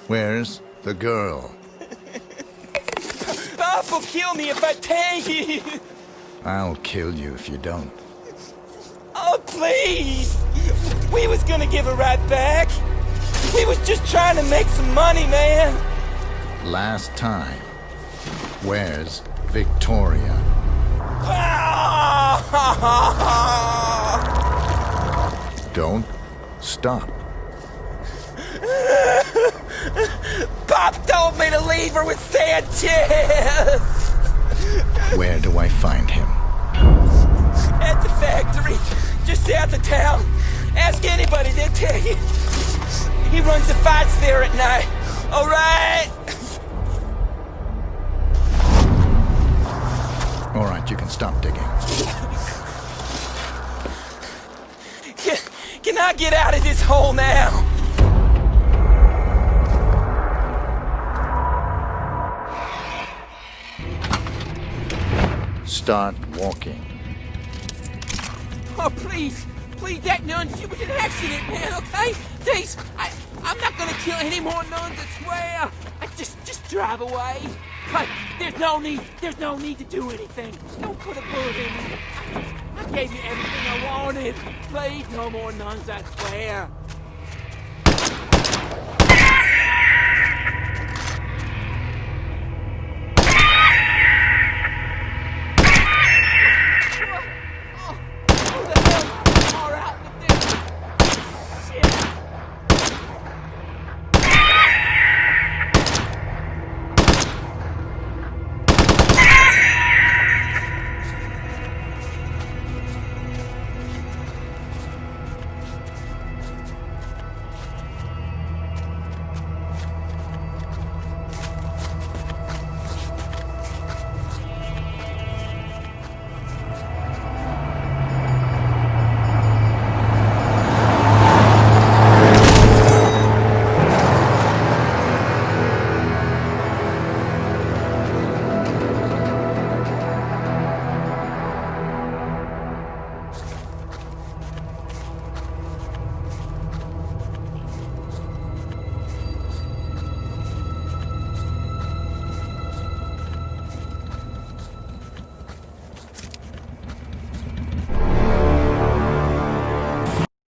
Where's the girl? Bob will kill me if I pay you. I'll kill you if you don't. Oh, please. We was gonna give her right back. We was just trying to make some money, man. Last time. Where's Victoria? Don't stop. Pop told me to leave her with Sanchez! Where do I find him? At the factory, just south of town. Ask anybody, they'll tell you. He runs the fights there at night. All right? All right, you can stop digging. Can I get out of this hole now? Start walking. Oh, please. Please, that nun, she was an accident, man, okay? Please, I'm not gonna kill any more nuns, I swear. Just drive away. But there's no need to do anything. Don't put a bullet in me. I gave you everything I wanted. Please, no more nuns, I swear.